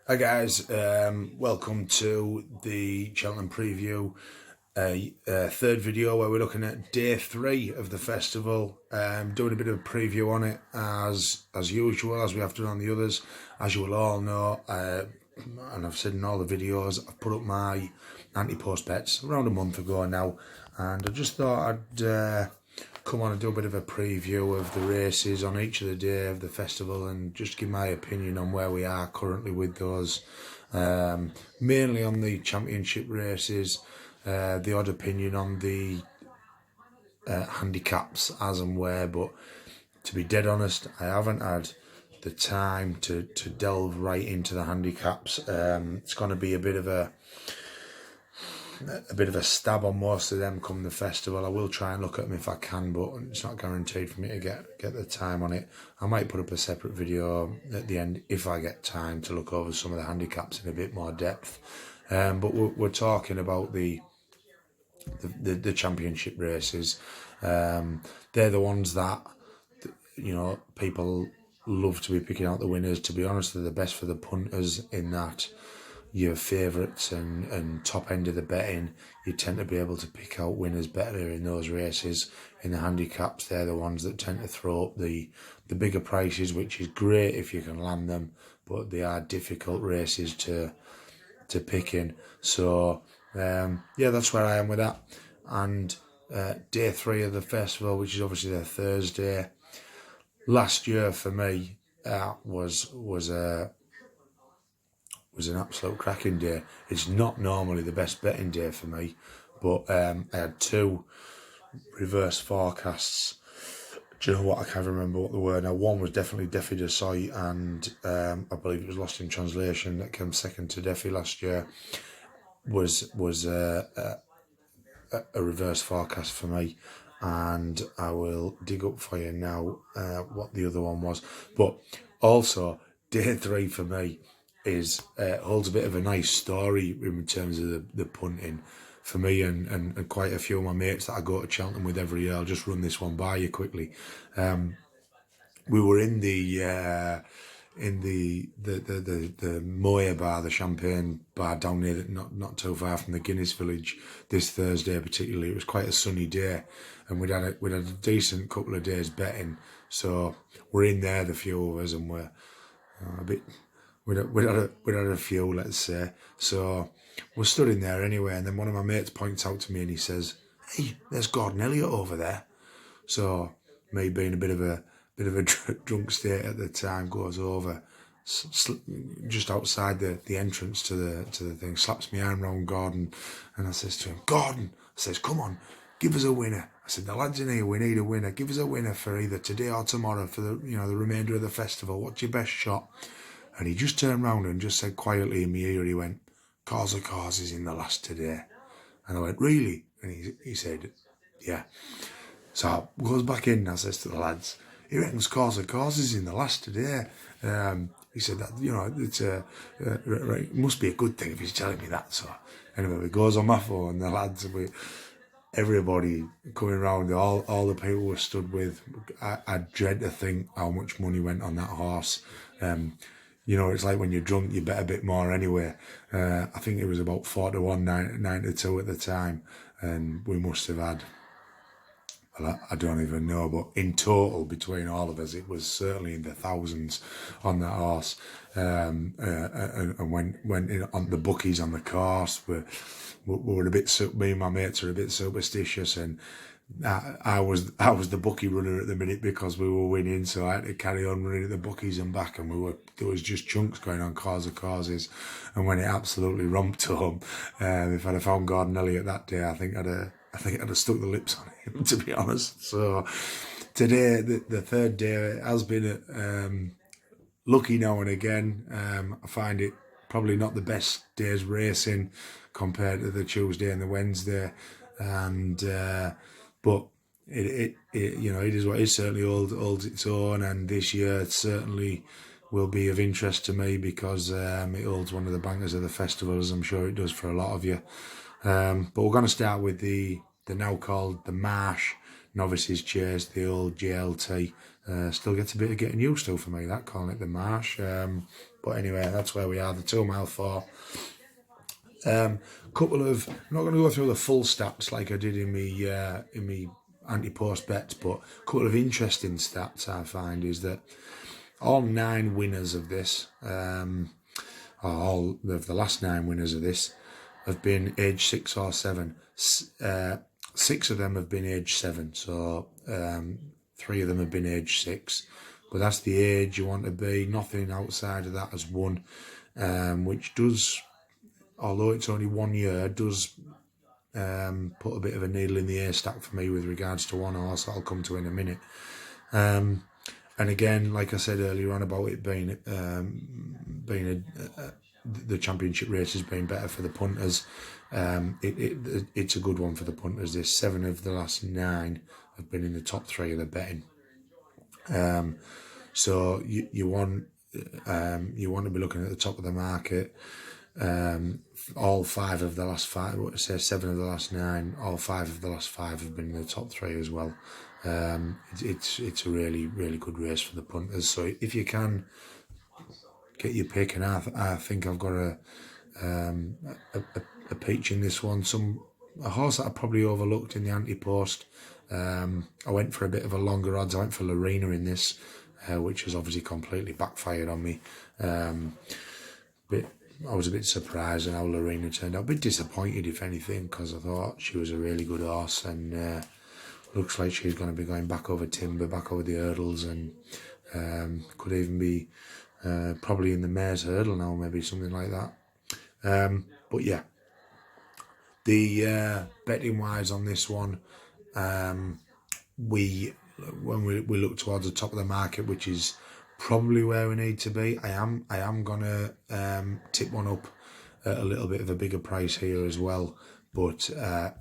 Hi guys, welcome to the Cheltenham preview, third video where we're looking at day 3 of the festival. Doing a bit of a preview on it as usual, as we have done on the others. As you will all know, and I've said in all the videos, I've put up my anti-post bets around a month ago now, and I just thought I'd come on and do a bit of a preview of the races on each of the day of the festival and just give my opinion on where we are currently with those. Mainly on the championship races, the odd opinion on the handicaps as and where, but to be dead honest, I haven't had the time to delve right into the handicaps. It's going to be a bit of a stab on most of them come the festival. I will try and look at them if I can, but it's not guaranteed for me to get the time on it. I might put up a separate video at the end if I get time to look over some of the handicaps in a bit more depth. But we're talking about the championship races. They're the ones that people love to be picking out the winners. To be honest, they're the best for the punters in that your favourites and top end of the betting, you tend to be able to pick out winners better in those races. In the handicaps, they're the ones that tend to throw up the bigger prices, which is great if you can land them, but they are difficult races to pick in. So yeah, that's where I am with that. And day 3 of the festival, which is obviously the Thursday. Last year for me was an absolute cracking day. It's not normally the best betting day for me, but I had 2 reverse forecasts. Do you know what? I can't remember what they were now. One was definitely Defi de Soy, and I believe it was Lost in Translation that came second to Defi last year. Was a reverse forecast for me, and I will dig up for you now what the other one was. But also, day 3 for me is holds a bit of a nice story in terms of the punting for me and quite a few of my mates that I go to Cheltenham with every year. I'll just run this one by you quickly. We were in the Moya bar, the champagne bar down there, not too far from the Guinness Village. This Thursday, particularly, it was quite a sunny day, and we'd had a decent couple of days betting. So we're in there, the few of us, and we're a bit. We'd had a few, let's say. So we're stood in there anyway, and then one of my mates points out to me and he says, "Hey, there's Gordon Elliott over there." So me being a bit of a drunk state at the time, goes over just outside the entrance to the thing, slaps my arm round Gordon, and I says to him, "Gordon," I says, "come on, give us a winner." I said, "The lads in here, we need a winner. Give us a winner for either today or tomorrow for the the remainder of the festival. What's your best shot?" And he just turned round and just said quietly in my ear, he went, "Cause of Cause is in the last today." And I went, "Really?" And he said, "Yeah." So I goes back in and I says to the lads, "He reckons Cause of Cause is in the last today." He said that, it's right, it must be a good thing if he's telling me that. So anyway, it goes on my phone, the lads, everybody coming round, all the people we stood with, I dread to think how much money went on that horse. It's like when you're drunk, you bet a bit more anyway. I think it was about 4-1, 9-2 at the time, and we must have had, well, I don't even know, but in total between all of us, it was certainly in the thousands on that horse. And went in on the bookies on the course. We were a bit, me and my mates are a bit superstitious, and I was the bookie runner at the minute because we were winning, so I had to carry on running at the bookies and back, and there was just chunks going on, Cause of Causes, and when it absolutely romped home, if I'd have found Gordon Elliott that day, I think I'd have stuck the lips on him, to be honest. So today, the third day, has been lucky now and again. I find it probably not the best days racing compared to the Tuesday and the Wednesday, and but it is what it is. Certainly holds its own, and this year it certainly will be of interest to me because it holds one of the bangers of the festival, as I'm sure it does for a lot of you. But we're going to start with the now called the Marsh Novices Chase, the old JLT. Still gets a bit of getting used to for me, that, calling it the Marsh. But anyway, that's where we are, the 2 mile 4. I'm not going to go through the full stats like I did in me anti-post bets, but a couple of interesting stats I find is that all 9 winners of this, all of the last 9 winners of this, have been age 6 or 7. 6 of them have been age 7, so 3 of them have been age 6. But that's the age you want to be. Nothing outside of that has won, which does, although it's only 1 year, does put a bit of a needle in the haystack for me with regards to one horse that I'll come to in a minute. And again, like I said earlier on about it being the championship race has been better for the punters. It's a good one for the punters. This 7 of the last 9 have been in the top 3 of the betting. So you want to be looking at the top of the market. All 5 of the last 5, 7 of the last 9, all 5 of the last 5 have been in the top 3 as well. It's a really, really good race for the punters. So if you can get your pick, and I think I've got a peach in this one. A horse that I probably overlooked in the anti-post. I went for a bit of a longer odds. I went for Lorena in this, which has obviously completely backfired on me. I was a bit surprised at how Lorena turned out. A bit disappointed, if anything, because I thought she was a really good horse, and looks like she's going to be going back over timber, back over the hurdles, and could even be probably in the mare's hurdle now, maybe something like that. But yeah, the betting wise on this one, when we look towards the top of the market, which is probably where we need to be, I am gonna tip one up at a little bit of a bigger price here as well. But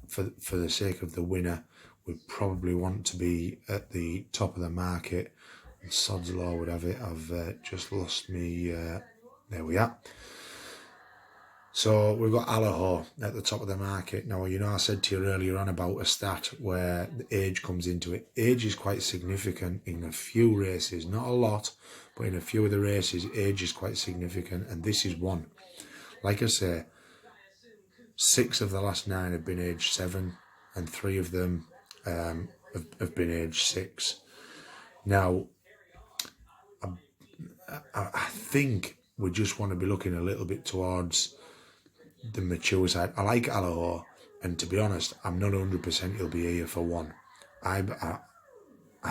for the sake of the winner, we probably want to be at the top of the market. And sod's law would have it, I've just lost me. There we are. So we've got Allaho at the top of the market. Now, I said to you earlier on about a stat where the age comes into it. Age is quite significant in a few races, not a lot, but in a few of the races, age is quite significant, and this is one. Like I say, 6 of the last 9 have been age 7, and 3 of them have been age 6. Now, I think we just want to be looking a little bit towards the mature side. I like Allaho, and to be honest, I'm not 100% he'll be here for 1. I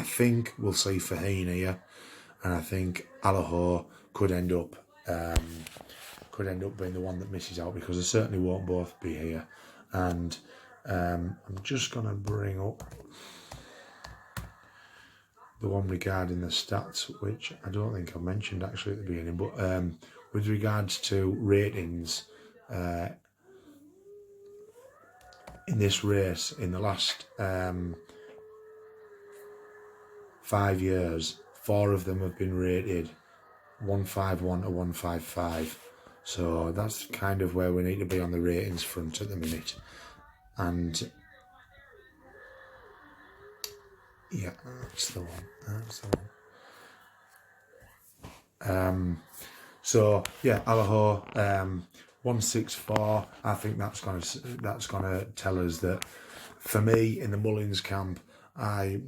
think we'll see Faheen here, and I think Allaho could end up being the one that misses out, because they certainly won't both be here. And I'm just going to bring up the one regarding the stats, which I don't think I mentioned actually at the beginning, but with regards to ratings, in this race, in the last 5 years, 4 of them have been rated 151 to 155. So that's kind of where we need to be on the ratings front at the minute. And yeah, that's the one. So yeah, Allaho, 164. I think that's gonna tell us that, for me, in the Mullins camp, I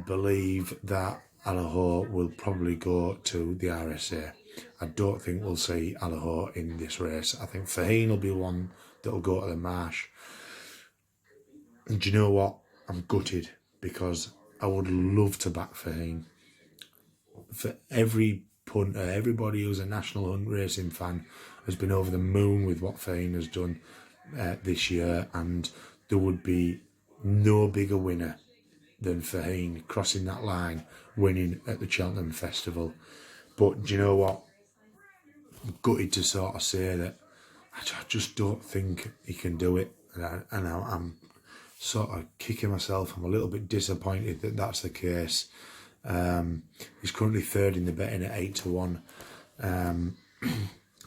believe that Allaho will probably go to the RSA. I don't think we'll see Allaho in this race. I think Faheen will be one that will go to the Marsh. And do you know what? I'm gutted, because I would love to back Faheen. For every punter, everybody who's a National Hunt Racing fan has been over the moon with what Faheen has done this year, and there would be no bigger winner than Faheen crossing that line, winning at the Cheltenham Festival. But do you know what? I'm gutted to sort of say that I just don't think he can do it, and I'm sort of kicking myself. I'm a little bit disappointed that that's the case. He's currently 3rd in the betting at 8 to 1.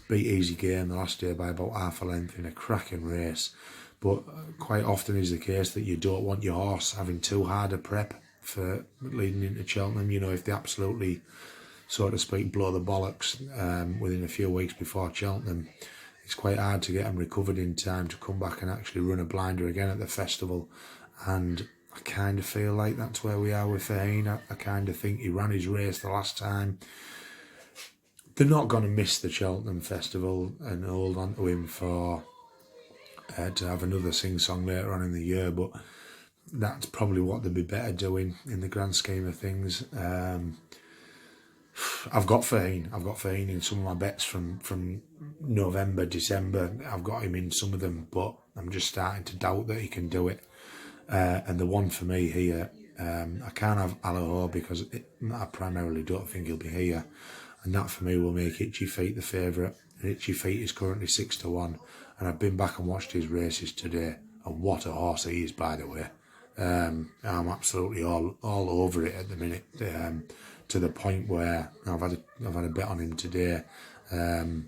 Beat Easy Game the last day by about half a length in a cracking race. But quite often is the case that you don't want your horse having too hard a prep for leading into Cheltenham. If they absolutely so to speak, blow the bollocks within a few weeks before Cheltenham, it's quite hard to get him recovered in time to come back and actually run a blinder again at the festival. And I kind of feel like that's where we are with Fahine. I kind of think he ran his race the last time. They're not going to miss the Cheltenham festival and hold on to him for to have another sing-song later on in the year, but that's probably what they'd be better doing in the grand scheme of things. I've got Fahine in some of my bets from November, December. I've got him in some of them, but I'm just starting to doubt that he can do it. And the one for me here, I can't have Allaho because I primarily don't think he'll be here. And that for me will make Itchy Feet the favourite. And Itchy Feet is currently 6-1. And I've been back and watched his races today. And what a horse he is, by the way. I'm absolutely all over it at the minute. To the point where I've had a bet on him today. I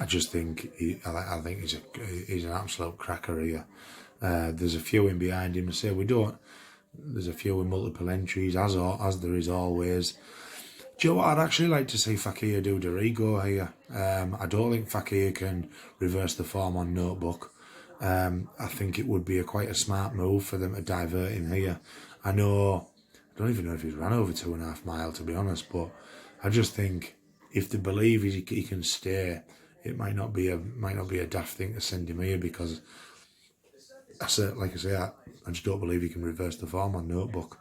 just think I think he's an absolute cracker here. There's a few in behind him. I say there's a few with multiple entries, as there is always. Do you know what I'd actually like to see Fakir do Dorigo here? I don't think Fakir can reverse the form on Notebook. I think it would be quite a smart move for them to divert him here. I don't even know if he's ran over 2.5 miles, to be honest, but I just think if they believe he can stay, it might not be a daft thing to send him here, because I just don't believe he can reverse the form on Notebook.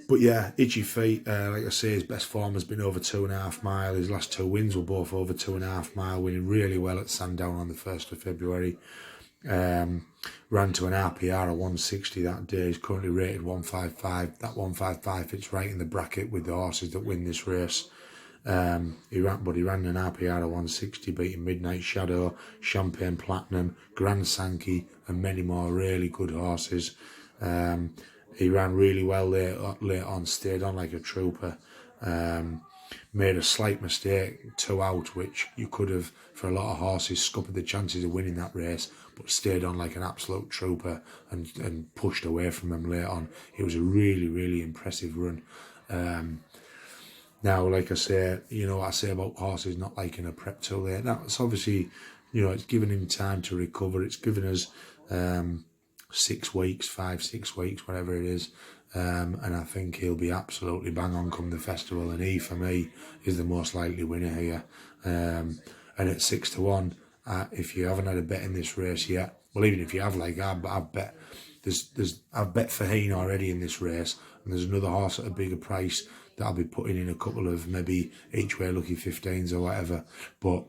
But yeah, Itchy Feet, like I say, his best form has been over 2.5 miles. His last 2 wins were both over 2.5 miles, winning really well at Sandown on the 1st of February. Ran to an RPR of 160 that day. He's currently rated 155. That 155 fits right in the bracket with the horses that win this race. He ran an RPR of 160, beating Midnight Shadow, Champagne Platinum, Grand Sankey, and many more really good horses. He ran really well late on, stayed on like a trooper. Made a slight mistake, 2 out, which you could have, for a lot of horses, scuppered the chances of winning that race, but stayed on like an absolute trooper and pushed away from them late on. It was a really, really impressive run. Now, like I say, you know what I say about horses not liking a prep too late. That's obviously, it's given him time to recover. It's given us 6 weeks, 5-6 weeks, whatever it is. And I think he'll be absolutely bang on come the festival. And he, for me, is the most likely winner here. And at 6-1, if you haven't had a bet in this race yet, well, even if you have, like I've bet Fahine already in this race, and there's another horse at a bigger price that I'll be putting in a couple of maybe each way lucky 15s or whatever. But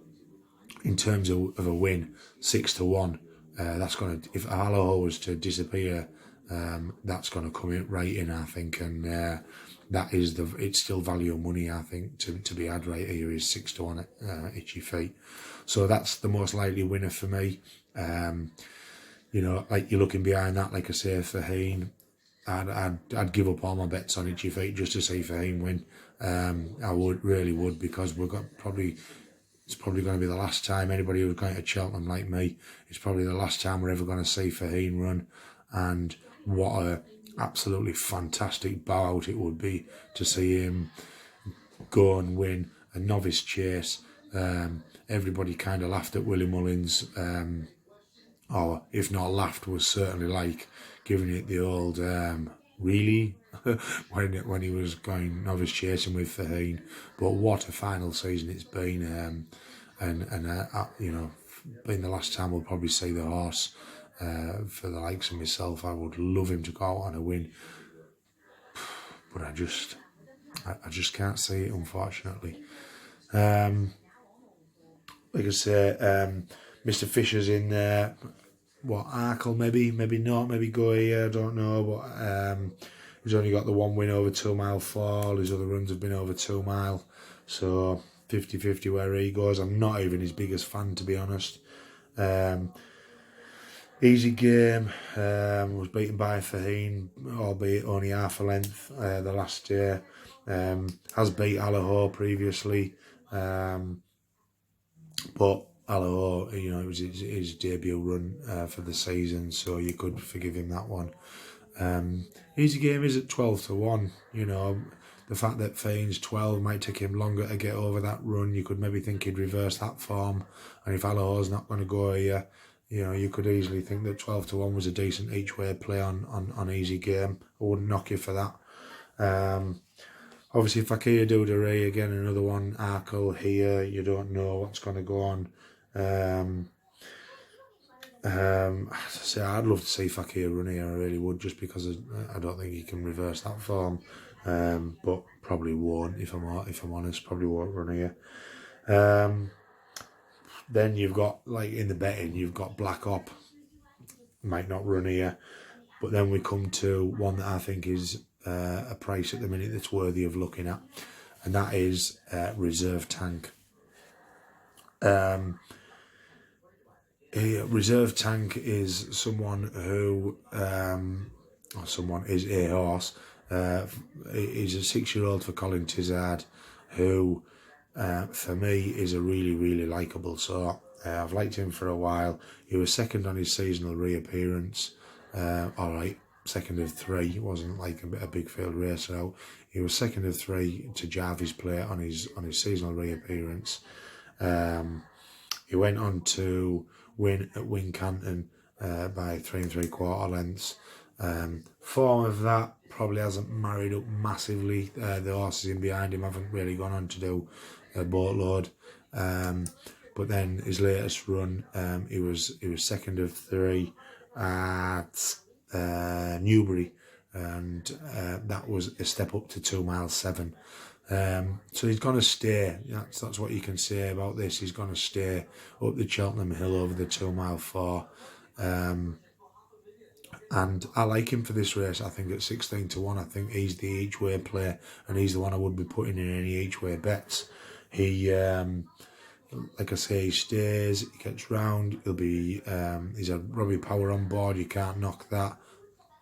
in terms of a win, 6-1, that's going to, if Allaho was to disappear, that's going to come in right in, I think, and that is it's still value of money, I think, to be had right here is 6-1 at Itchy Feet. So that's the most likely winner for me. Like you're looking behind that, like I say, Fahine, I'd give up all my bets on Itchy Feet just to see Fahine win. I really would, because it's probably going to be the last time anybody who's going to Cheltenham like me, it's probably the last time we're ever going to see Fahine run. And what a absolutely fantastic bow out it would be to see him go and win a novice chase. Everybody kind of laughed at Willie Mullins, or if not laughed, was certainly like giving it the old really when he was going novice chasing with Fahine. But what a final season it's been, being the last time we'll probably see the horse. For the likes of myself, I would love him to go out on a win, but I just can't see it, unfortunately. Like I say, Mr. Fisher's in there. What, Arkle maybe not, maybe go here, I don't know, but he's only got the 1 win over 2 mile fall. His other runs have been over 2 mile, so 50-50 where he goes. I'm not even his biggest fan, to be honest. Easy Game was beaten by Fahine, albeit only half a length the last year. Has beat Allaho previously, but Allaho, it was his debut run for the season, so you could forgive him that one. Easy Game is at 12-1. You know, the fact that Fane's 12 might take him longer to get over that run. You could maybe think he'd reverse that form. And if Allaho's not going to go here, you know, you could easily think that 12-1 was a decent each way play on Easy Game. I wouldn't knock you for that. Obviously, Fakir Duderé, again, another one. Arkle here, you don't know what's going to go on. So I'd love to see Fakir run here, I really would, just because I don't think he can reverse that form. But probably won't, if I'm honest, probably won't run here. Then you've got, like in the betting, you've got Black Op, might not run here. But then we come to one that I think is a price at the minute that's worthy of looking at, and that is Reserve Tank. Reserve Tank is someone who, is a horse. He's a 6-year-old for Colin Tizard, who, for me, is a really, really likeable sort. I've liked him for a while. He was second on his seasonal reappearance. All right, second of 3. It wasn't like a big field race out. He was second of 3 to Jarvis play on his seasonal reappearance. He went on to win at Wincanton by 3 3/4 lengths. Form of that probably hasn't married up massively. The horses in behind him haven't really gone on to do a boatload. But then his latest run, he was second of 3 at Newbury, and that was a step up to 2 miles 7. So he's going to stay. That's what you can say about this. He's going to stay up the Cheltenham Hill over the 2 mile 4. And I like him for this race. I think at 16-1, I think he's the each way play, and he's the one I would be putting in any each way bets. He, like I say, he stays, he gets round. He'll be, he's had Robbie Power on board. You can't knock that.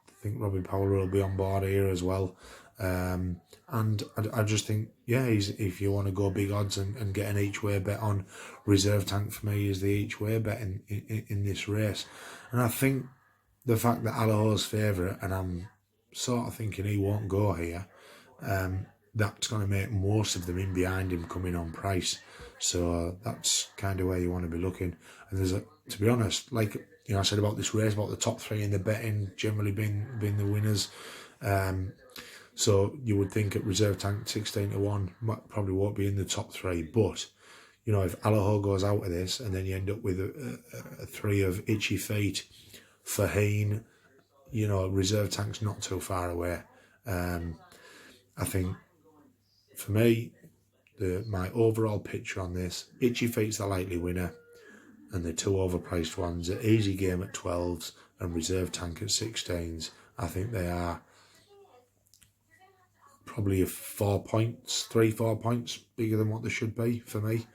I think Robbie Power will be on board here as well. And I just think, yeah, if you want to go big odds and get an each way bet on, Reserve Tank for me is the each way bet in this race. And I think the fact that Allaho's favourite, and I'm sort of thinking he won't go here, that's going to make most of them in behind him coming on price. So that's kind of where you want to be looking. And there's to be honest, like you know, I said about this race, about the top 3 in the betting generally being the winners. So you would think at Reserve Tank 16-1 probably won't be in the top 3. But you know, if Allaho goes out of this and then you end up with a 3 of Itchy Feet, Faheen, you know, Reserve Tank's not too far away. I think for me, my overall picture on this, Itchy Feet's the likely winner, and the 2 overpriced ones are Easy Game at 12s and Reserve Tank at 16s. I think they are probably 4 points, 3-4 points bigger than what they should be for me.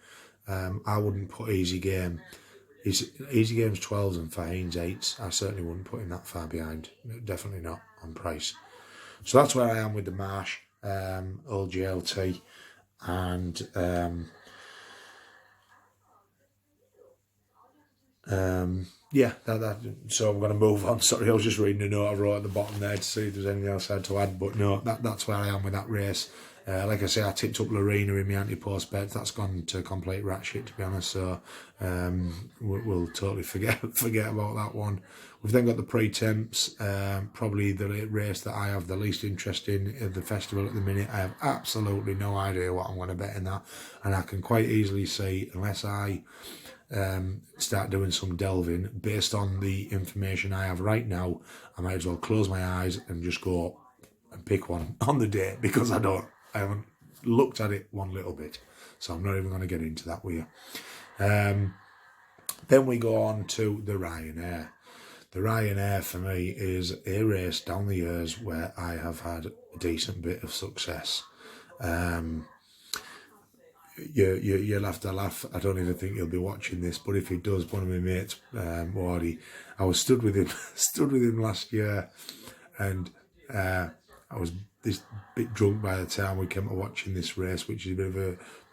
I wouldn't put Easy Game. Easy Game's 12s and Faheen's 8s. I certainly wouldn't put him that far behind. Definitely not on price. So that's where I am with the Marsh, old GLT, and yeah, so I'm going to move on. Sorry, I was just reading a note I wrote at the bottom there to see if there's anything else I had to add, but no, that's where I am with that race. Like I say, I tipped up Lorena in my anti-post bet. That's gone to complete rat shit, to be honest, so we'll totally forget about that one. We've then got the pre-temps, probably the race that I have the least interest in at the festival at the minute. I have absolutely no idea what I'm going to bet in that, and I can quite easily see, unless I start doing some delving based on the information I have right now, I might as well close my eyes and just go and pick one on the day, because I haven't looked at it one little bit, so I'm not even going to get into that with you. Then we go on to the Ryanair. The Ryanair for me is a race down the years where I have had a decent bit of success. You'll have to laugh. I don't even think he'll be watching this, but if he does, one of my mates, Wardy, I was stood with him last year, and this bit drunk by the time we came to watching this race, which is a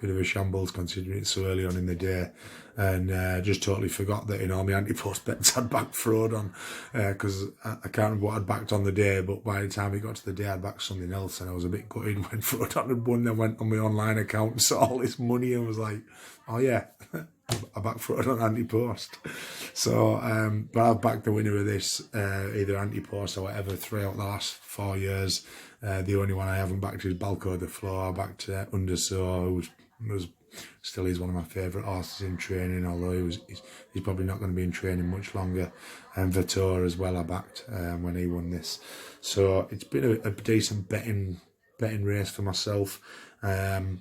bit of a shambles considering it's so early on in the day, and just totally forgot that in all my anti-post bets I'd backed fraud on, because I can't remember what I'd backed on the day, but by the time it got to the day I'd backed something else, and I was a bit gutted when fraud had won. I went on my online account and saw all this money and was like, oh yeah, I backed fraud on anti-post. So, but I've backed the winner of this, either anti-post or whatever, 3 out of the last 4 years. The only one I haven't backed is Balco de Floor. I backed Undersaw, who still is one of my favourite horses in training, although he's probably not going to be in training much longer. And Vitor as well I backed when he won this. So it's been a decent betting race for myself, and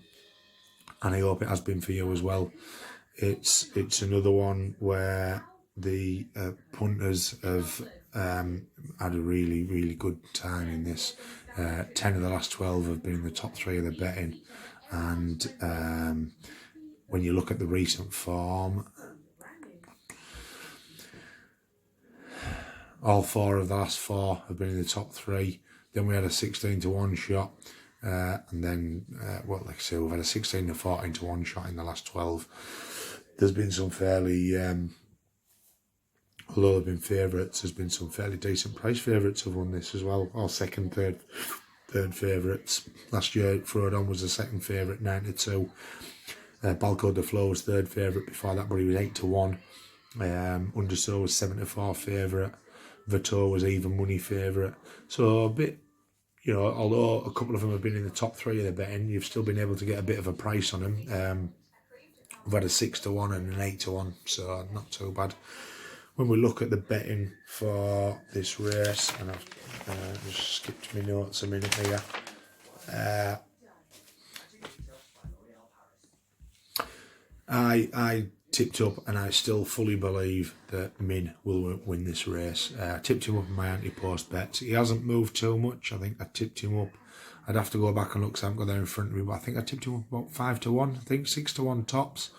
I hope it has been for you as well. It's another one where the punters have had a really good time in this. 10 of the last 12 have been in the top 3 of the betting, and when you look at the recent form, all 4 of the last 4 have been in the top 3. Then we had a 16 to 1 shot, and then like I say, we've had a 16 to 14 to 1 shot in the last 12. There's been some fairly, although there have been favourites, there's been some fairly decent price favourites who've won this as well, or second, third favourites. Last year, Frodon was the second favourite, 9 to 2. Balco de Floor was third favourite before that, but he was 8 to 1. Undersaw was 7 to 4 favourite. Vitor was even money favourite. So a bit, although a couple of them have been in the top 3 of the betting, you've still been able to get a bit of a price on them. We've had a 6 to 1 and an 8 to 1, so not too bad. When we look at the betting for this race, and I've just skipped my notes a minute here. I tipped up, and I still fully believe that Min will win this race. I tipped him up in my anti-post bets. He hasn't moved too much. I think I tipped him up. I'd have to go back and look, because I haven't got there in front of me, but I think I tipped him up about 5 to 1. I think 6 to 1 tops.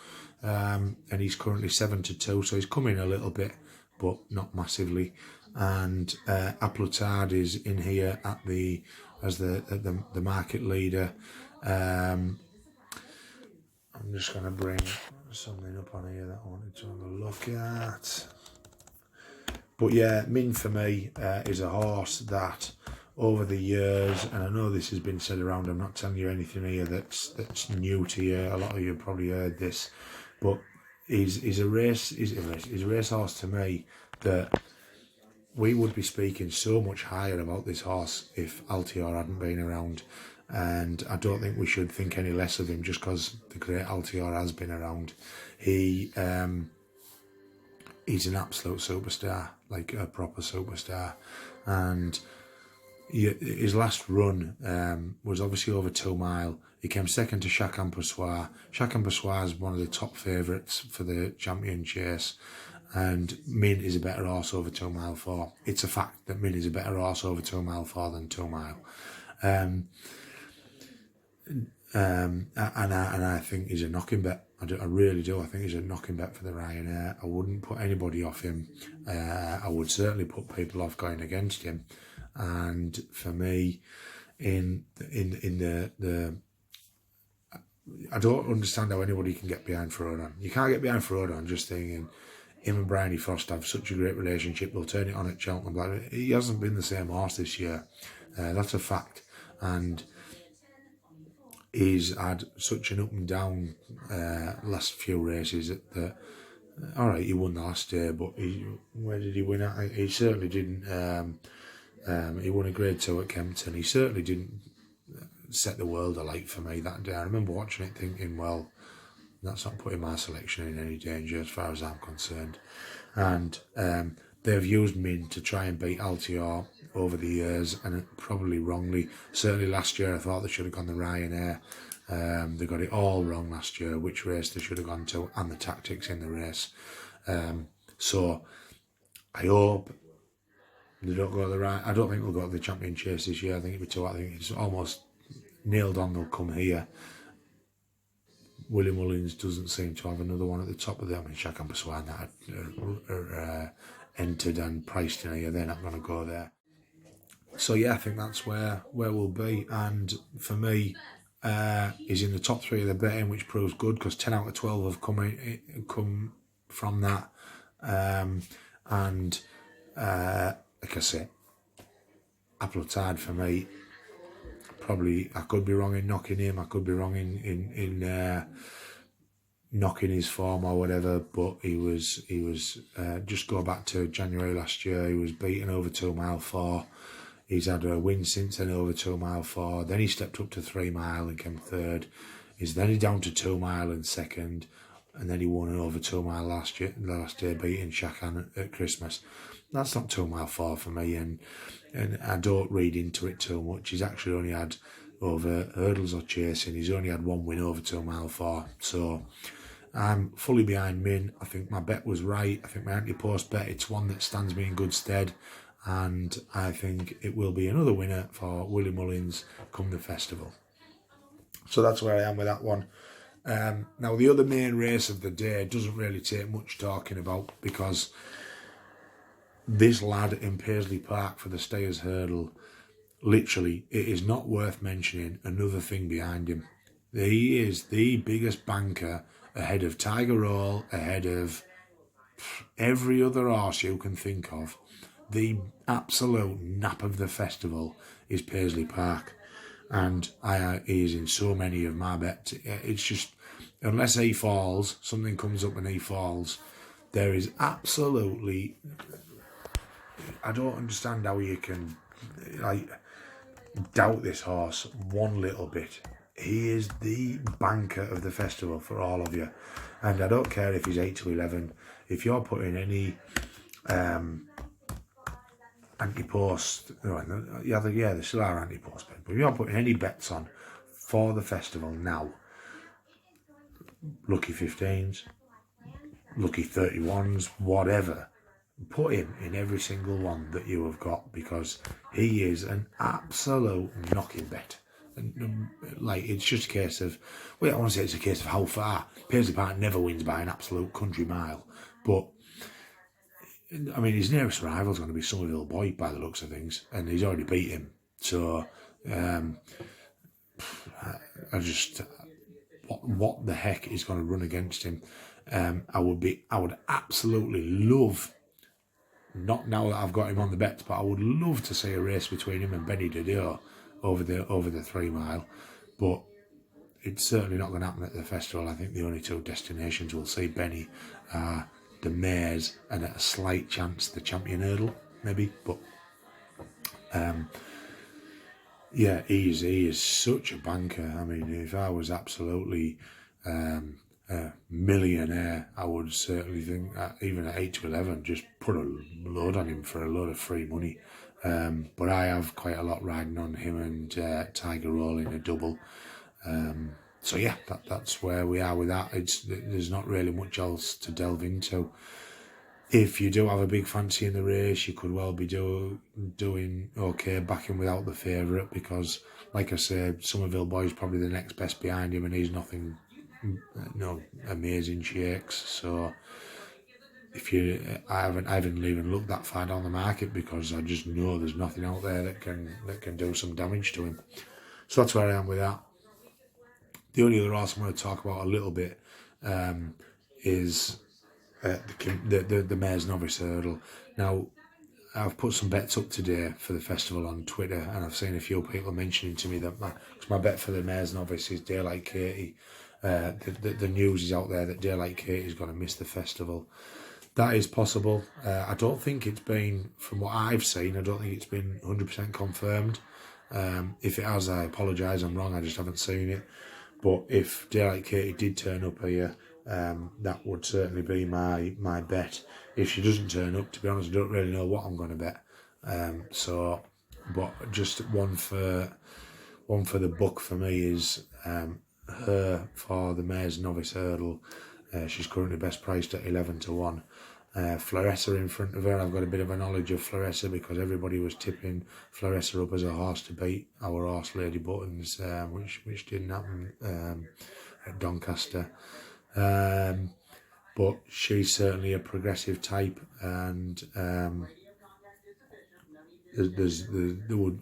And he's currently 7 to 2, so he's come in a little bit, but not massively. And Aplutard is in here as the market leader. I'm just going to bring something up on here that I wanted to have a look at. But yeah, Min for me is a horse that over the years, and I know this has been said around, I'm not telling you anything here that's new to you, a lot of you have probably heard this, but he's a racehorse to me that we would be speaking so much higher about this horse if Altior hadn't been around, and I don't think we should think any less of him just because the great Altior has been around. He's an absolute superstar, like a proper superstar, and his last run was obviously over 2 mile. He came second to Chacun Pessoir. Chacun Pessoir is one of the top favourites for the champion chase, and Min is a better horse over 2 mile 4. It's a fact that Min is a better horse over 2 mile 4 than 2 mile. And I think he's a knocking bet. I really do. I think he's a knocking bet for the Ryanair. I wouldn't put anybody off him. I would certainly put people off going against him. And for me, in the I don't understand how anybody can get behind Frodon. You can't get behind Frodon just thinking him and Bryony Frost have such a great relationship. They'll turn it on at Cheltenham. He hasn't been the same horse this year. That's a fact. And he's had such an up and down last few races that all right, he won the last day, but where did he win at? He certainly didn't. He won a Grade 2 at Kempton. He certainly didn't set the world alight for me that day. I remember watching it thinking, well, that's not putting my selection in any danger as far as I'm concerned. And they've used Min to try and beat Altior over the years, and probably wrongly. Certainly last year I thought they should have gone the Ryanair. They got it all wrong last year, which race they should have gone to and the tactics in the race. So I hope they don't go to the right. I don't think they'll go to the champion chase this year. I think it'll be too. I think it's almost nailed on they'll come here. William Mullins doesn't seem to have another one at the top of them. I mean, Chacun Pessoir that are entered and priced in here. They're not going to go there. So yeah, I think that's where we'll be. And for me, he's in the top 3 of the betting, which proves good because 10 out of 12 have come from that. And like I say, apple of tide for me. Probably I could be wrong in knocking him. I could be wrong in knocking his form or whatever. But he was just go back to January last year. He was beaten over 2 mile 4. He's had a win since then over 2 mile 4. Then he stepped up to 3 mile and came third. Then he's down to 2 mile and second. And then he won over 2 mile last year, beating Shakan at Christmas. That's not 2 mile 4 for me, and I don't read into it too much. He's actually only had over hurdles or chasing. He's only had 1 win over 2 mile 4. So I'm fully behind Min. I think my bet was right. I think my anti-post bet, it's one that stands me in good stead. And I think it will be another winner for Willie Mullins come the festival. So that's where I am with that one. Now, the other main race of the day doesn't really take much talking about because this lad in Paisley Park for the Stayers Hurdle, literally, it is not worth mentioning another thing behind him. He is the biggest banker ahead of Tiger Roll, ahead of every other horse you can think of. The absolute nap of the festival is Paisley Park. And he is in so many of my bets. It's just, unless he falls, something comes up and he falls, there is absolutely, I don't understand how you can doubt this horse one little bit. He is the banker of the festival for all of you. And I don't care if he's 8 to 11. If you're putting any anti-post, yeah, they still are anti-post bets, but if you're putting any bets on for the festival now, lucky 15s, lucky 31s, whatever, put him in every single one that you have got because he is an absolute knocking bet. And, it's just a case of, well, I want to say it's a case of how far. Paisley Park never wins by an absolute country mile, but I mean, his nearest rival is going to be Somerville Boy by the looks of things, and he's already beat him. So, I just, what the heck is going to run against him? I would absolutely love, not now that I've got him on the bets, but I would love to see a race between him and Benny Didio over the 3 mile. But it's certainly not going to happen at the festival. I think the only 2 destinations we'll see Benny are the Mares and at a slight chance the Champion Hurdle, maybe. But yeah, he is such a banker. I mean, if I was absolutely a millionaire, I would certainly think that even at 8 to 11, just put a load on him for a load of free money. But I have quite a lot riding on him and Tiger Roll in a double. So yeah, that's where we are with that. There's not really much else to delve into. If you do have a big fancy in the race, you could well be doing okay backing without the favourite because, like I said, Somerville Boy's probably the next best behind him, and he's nothing, no amazing shakes. So I haven't even looked that far down the market because I just know there's nothing out there that can do some damage to him. So that's where I am with that. The only other horse I'm going to talk about a little bit is the Mares Novice Hurdle. Now, I've put some bets up today for the festival on Twitter, and I've seen a few people mentioning to me that my bet for the Mares Novice is Daylight Katie. The news is out there that Daylight Katie is going to miss the festival. That is possible. I don't think it's been, from what I've seen, I don't think it's been 100% confirmed. If it has, I apologise, I'm wrong, I just haven't seen it. But if Daylight Katie did turn up here, that would certainly be my bet. If she doesn't turn up, to be honest, I don't really know what I'm going to bet. But just one for the book for me is her for the Mares Novice Hurdle. She's currently best priced at 11 to 1. Floressa in front of her. I've got a bit of a knowledge of Floressa because everybody was tipping Floressa up as a horse to beat our horse Lady Buttons, which didn't happen at Doncaster. But she's certainly a progressive type, and there would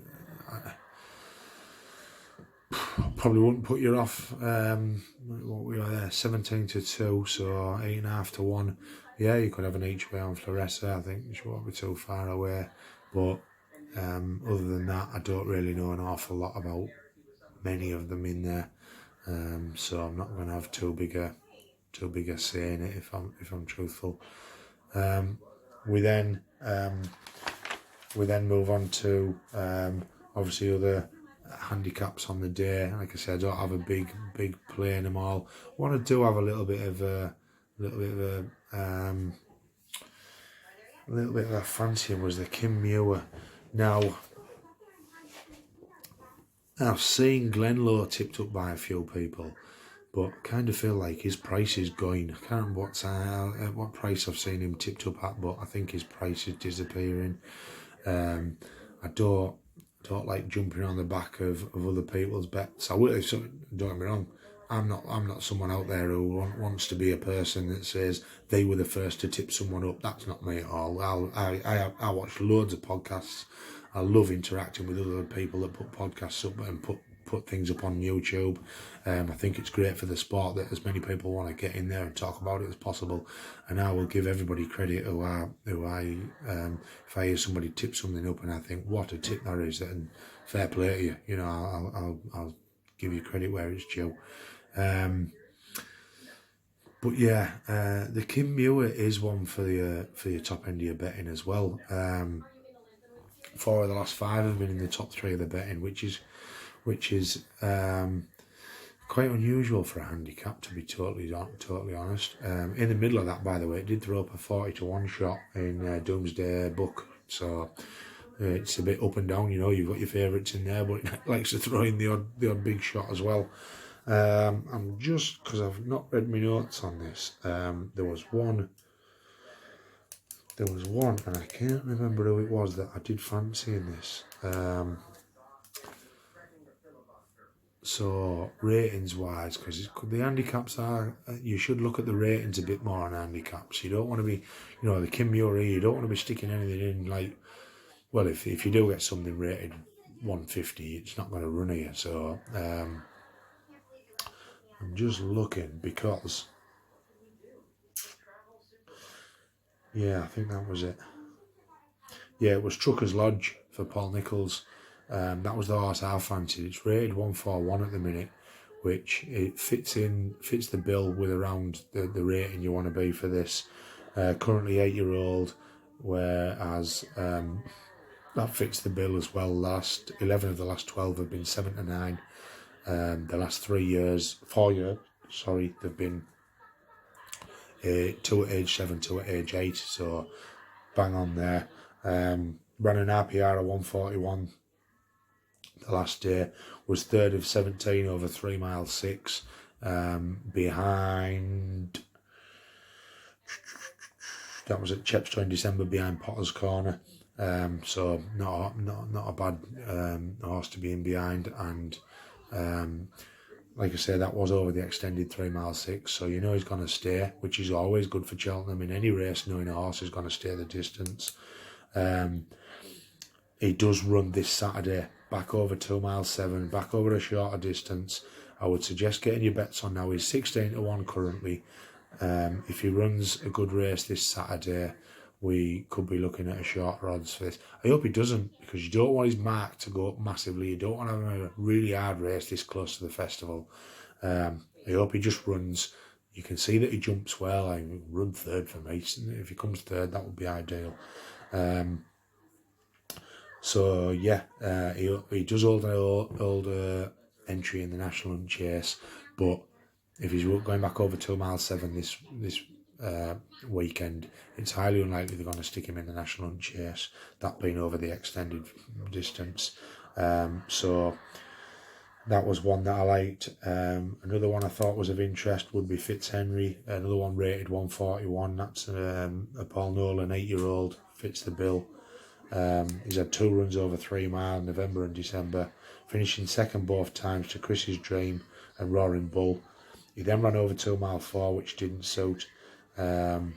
probably wouldn't put you off. What we were there, 17-2, so 8.5-1. Yeah, you could have an each way on Floresa. I think she won't be too far away. But other than that, I don't really know an awful lot about many of them in there. So I'm not going to have too big a say in it if I'm truthful. We then move on to obviously other handicaps on the day. Like I said, I don't have a big play in them all. What I do have a little bit of a fancy was the Kim Muir. Now I've seen Glenlow tipped up by a few people, but kind of feel like his price is going. I can't remember what price I've seen him tipped up at, but I think his price is disappearing. I don't like jumping on the back of other people's bets. I will. Don't get me wrong. I'm not someone out there who wants to be a person that says they were the first to tip someone up. That's not me at all. I watch loads of podcasts. I love interacting with other people that put podcasts up and put things up on YouTube. I think it's great for the sport that as many people want to get in there and talk about it as possible. And I will give everybody credit who I if I hear somebody tip something up and I think what a tip that is, and fair play to you. You know, I'll give you credit where it's due. But yeah, the Kim Muir is one for your top end of your betting as well. 4 of the last 5 have been in the top 3 of the betting, which is quite unusual for a handicap, to be totally honest. In the middle of that, by the way, it did throw up a 40-1 shot in Doomsday Book, so it's a bit up and down. You know, you've got your favourites in there, but it likes to throw in the odd big shot as well. I'm just, because I've not read my notes on this, there was one, and I can't remember who it was that I did fancy in this. So ratings wise, because the handicaps are, you should look at the ratings a bit more on handicaps. You don't want to be, you know, the Kim Muir, you don't want to be sticking anything in like, well, if you do get something rated 150, it's not going to run you. So I'm just looking because, yeah, I think that was it. Yeah, it was Trucker's Lodge for Paul Nicholls. That was the horse I fancied. It's rated 141 at the minute, which it fits the bill with around the rating you want to be for this. Currently 8-year-old, whereas that fits the bill as well. 11 of the last 12 have been 7 to 9. The last 4 years, they've been 2 at age 7, 2 at age 8. So bang on there. Ran an RPR of 141 the last day, was 3rd of 17 over 3 mile 6, behind, that was at Chepstow in December, behind Potter's Corner. So not a bad horse to be in behind, and like I say, that was over the extended 3 mile 6, so you know he's going to stay, which is always good for Cheltenham in any race, knowing a horse is going to stay the distance. He does run this Saturday, back over 2 mile 7, back over a shorter distance. I would suggest getting your bets on now. He's 16-1 currently. If he runs a good race this Saturday, we could be looking at a shorter odds for this. I hope he doesn't, because you don't want his mark to go up massively. You don't want to have a really hard race this close to the festival. I hope he just runs. You can see that he jumps well. I run 3rd for me. If he comes 3rd, that would be ideal. So yeah, he does hold an entry in the National Hunt Chase, but if he's going back over 2 mile 7 this weekend, it's highly unlikely they're going to stick him in the National Hunt Chase, that being over the extended distance. So that was one that I liked. Another one I thought was of interest would be Fitzhenry, another one rated 141. That's a Paul Nolan 8-year-old, fits the bill. He's had 2 runs over 3 mile, November and December, finishing second both times to Chris's Dream and Roaring Bull. He then ran over 2 mile 4, which didn't suit. And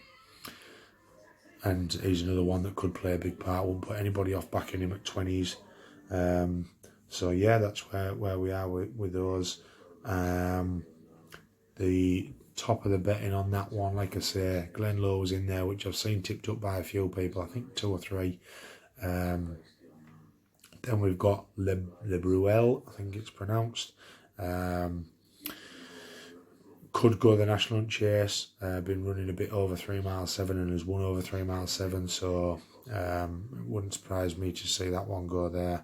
and he's another one that could play a big part. Won't put anybody off backing him at 20s. So yeah, that's where we are with those. The top of the betting on that one, like I say, Glenn Lowe's in there, which I've seen tipped up by a few people, I think 2 or 3. Then we've got Le Bruel, I think it's pronounced. Could go the National Chase. Been running a bit over 3 miles 7 and has won over 3 miles 7. So it wouldn't surprise me to see that one go there.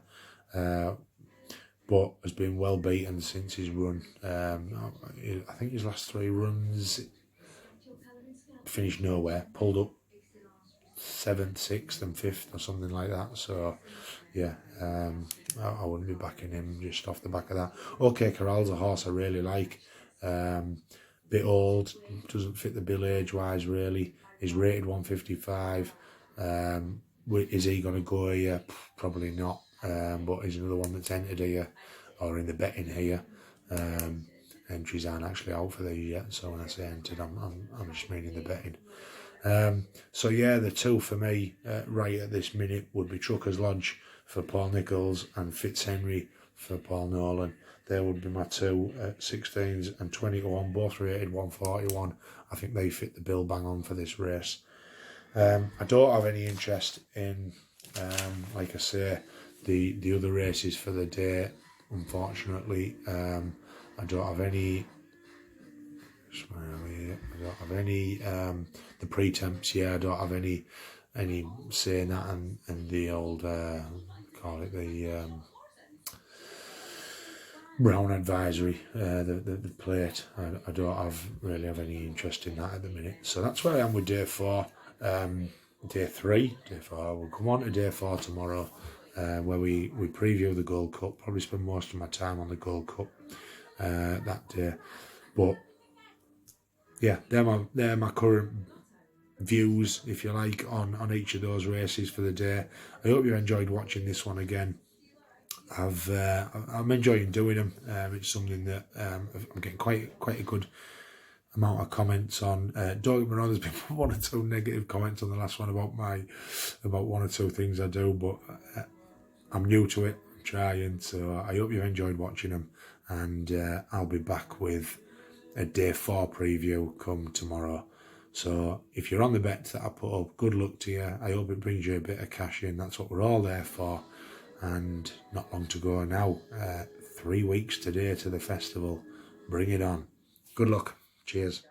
But has been well beaten since his run. I think his last 3 runs finished nowhere. Pulled up 7th, 6th, and 5th or something like that. So yeah, I wouldn't be backing him just off the back of that. OK Corral's a horse I really like. Bit old, doesn't fit the bill age-wise really. He's rated 155. Is he going to go here? Probably not. But he's another one that's entered here, or in the betting here. Entries aren't actually out for these yet, so when I say entered, I'm just meaning the betting. So yeah, the 2 for me right at this minute would be Trucker's Lodge for Paul Nicholls and Fitzhenry for Paul Nolan. They would be my 2 at 16s and 20-1, both rated 141. I think they fit the bill bang on for this race. I don't have any interest in, like I say, the other races for the day, unfortunately. I don't have any. The pretemps. Yeah, I don't have any saying that, and the old call it the Brown advisory, the plate. I don't really have any interest in that at the minute. So that's where I am with day 4. Day 3, day 4. We'll come on to day 4 tomorrow, where we preview the Gold Cup. Probably spend most of my time on the Gold Cup that day. But yeah, they're my current views, if you like, on each of those races for the day. I hope you enjoyed watching this one again. I'm enjoying doing them. It's something that I'm getting quite a good amount of comments on. Don't get me wrong, there's been 1 or 2 negative comments on the last one about 1 or 2 things I do, but I'm new to it. I'm trying, so I hope you enjoyed watching them, and I'll be back with a day 4 preview come tomorrow. So if you're on the bets that I put up, good luck to you. I hope it brings you a bit of cash in. That's what we're all there for. And not long to go now. 3 weeks today to the festival. Bring it on. Good luck. Cheers.